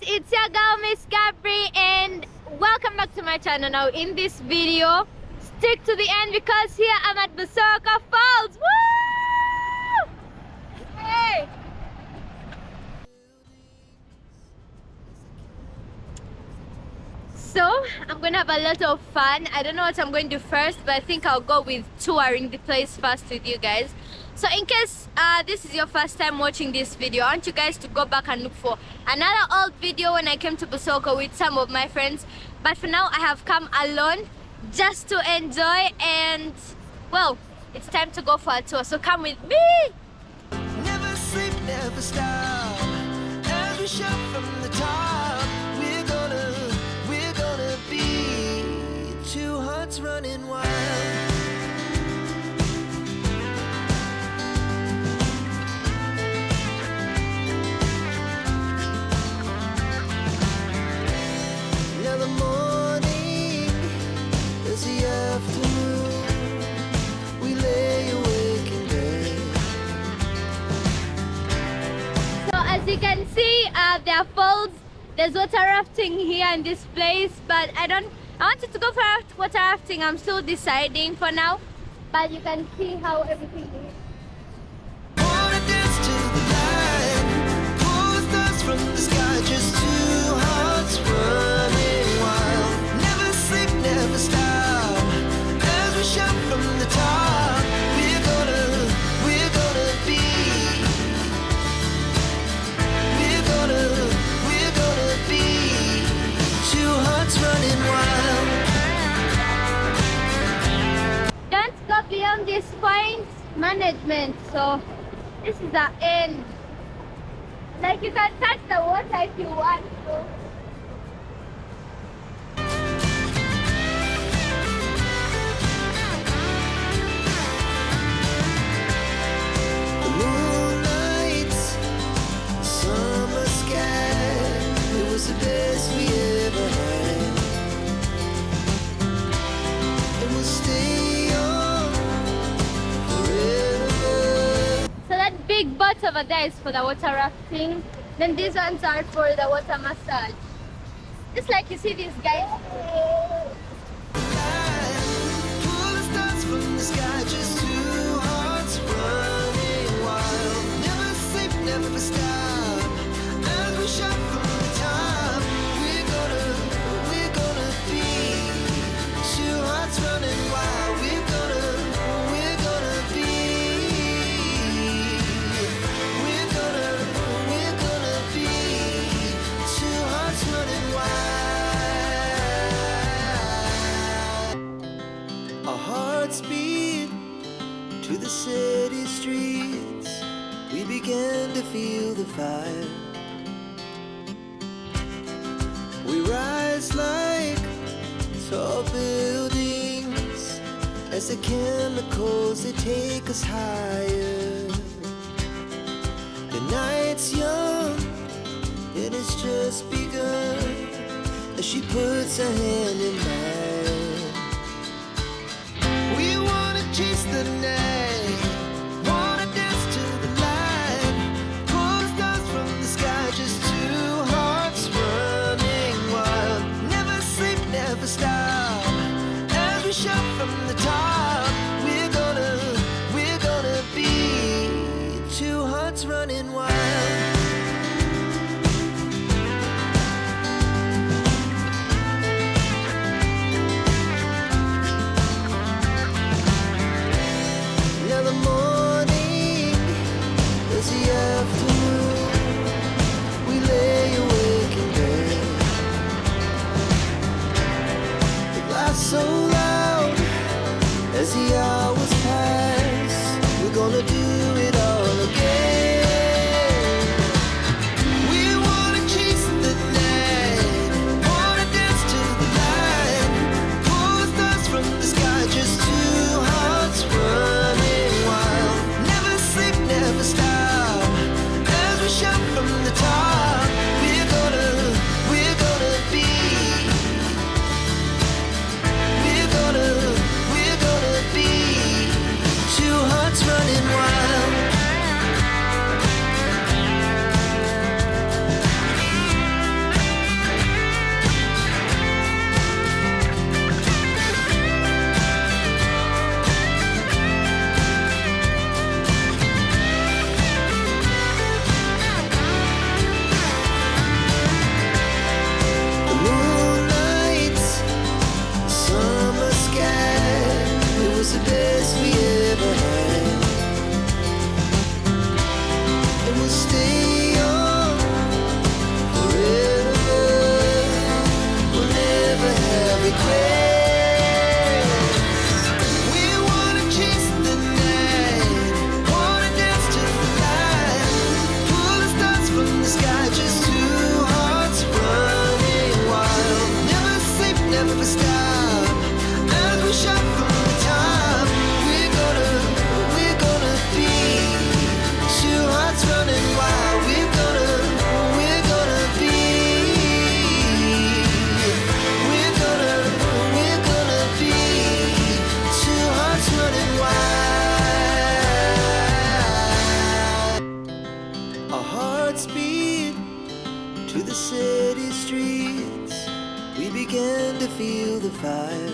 it's your girl Miss Capri and welcome back to my channel. Now in this video, stick to the end because here I'm at Busowoko Falls. Woo! Hey! So I'm gonna have a lot of fun. I don't know what I'm going to do first, but I think I'll go with touring the place first with you guys. So in case this is your first time watching this video, I want you guys to go back and look for another old video when I came to Busowoko with some of my friends. But for now, I have come alone just to enjoy, and well, it's time to go for a tour. So come with me. Never sleep, never stop. Every shot from the top. We're gonna be two hearts running wild. Now the morning is the afternoon. We lay awake in bed. So as you can see, there are falls. There's water rafting here in this place, but I wanted to go for water rafting. I'm still deciding for now, but you can see how everything is. Wanna dance to the light, pull the stars from the sky, just two hearts running wild. Never sleep, never stop, as we shout from the top. We're gonna be, we're gonna be two hearts running wild. Don't go beyond this point, management. So this is the end. Like you can touch the water if you want to. The moonlight, summer sky, it was the best we ever had. And we'll stay on forever. So that big boat over there is for the water rafting. Then these ones are for the water massage. Just like you see these guys. Pull the stars from the sky, just two hearts running wild. Never sleep, never stop, as we shout from the top. We're gonna be two hearts running wild. We're gonna be, we're gonna be two hearts running wild. Our hearts beat to the city streets. We began to feel the fire. We rise like tall buildings as the chemicals, they take us higher. The night's young and it's just begun as she puts her hand in mine. We wanna chase the night, wanna dance to the light, pull the stars from the sky, just two hearts running wild. Never sleep, never stop, as we shout from the top. We're gonna be two hearts running wild. to the city streets, we began to feel the fire.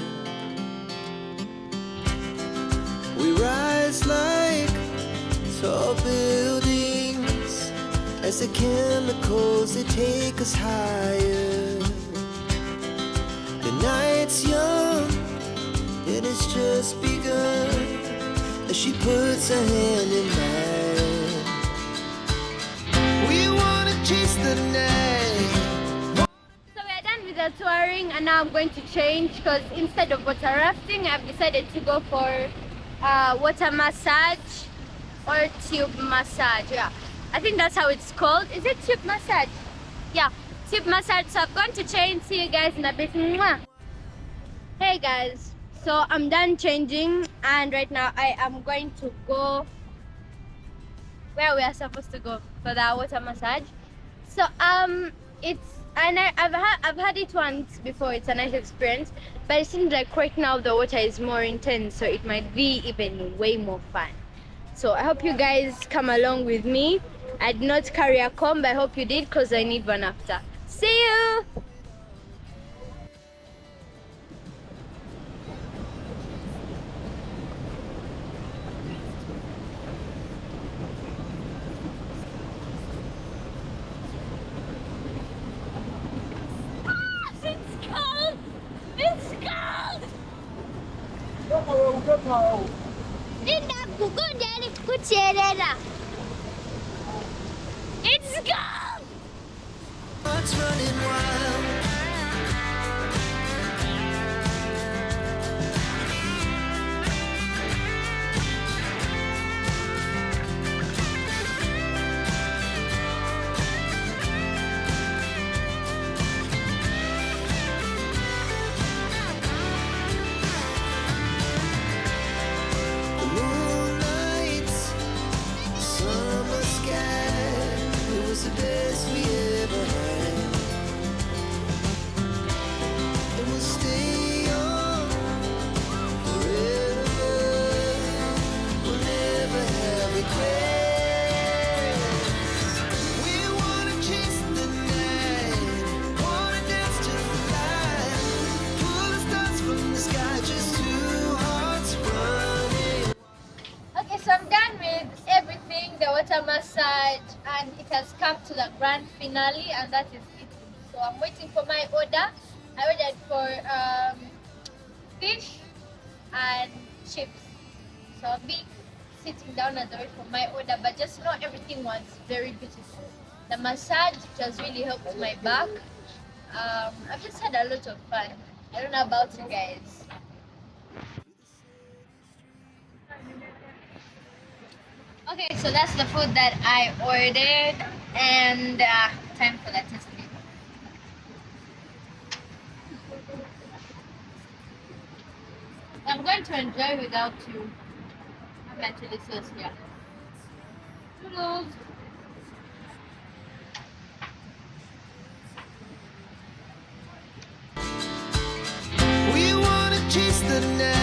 We rise like tall buildings as the chemicals, they take us higher. The night's young and it's just begun as she puts her hand in mine. We wanna chase the night. So we're done with the touring and now I'm going to change because instead of water rafting, I've decided to go for water massage or tube massage. Yeah, I think that's how it's called. Is it tube massage? Yeah, tube massage. So I've gone to change. See you guys in a bit. Mwah. Hey guys, so I'm done changing and right now I am going to go where we are supposed to go for the water massage. So I've had it once before. It's a nice experience, but it seems like right now the water is more intense, so it might be even way more fun. So I hope you guys come along with me. I did not carry a comb, but I hope you did because I need one after. See you. It's cold! It's cold! Linda kugundani kucherera. It's cold! Hearts running wild. The moonlight, summer sky, it was the best we ever had. And we'll stay on forever. We'll never have regrets. We wanna chase the night, wanna dance to the light, pull the stars from the sky, just two hearts running. Okay, so I'm done with everything, the water massage, and it has come to the grand finale, and that is it. So I'm waiting for my order. I ordered for fish and chips. So I'll be sitting down as I wait for my order, but just know everything was very beautiful. The massage just really helped my back. I've just had a lot of fun. I don't know about you guys. Okay, so that's the food that I ordered, and time for the testing. I'm going to enjoy without you. I'm actually sauce here. Noodles. We wanna chase the night.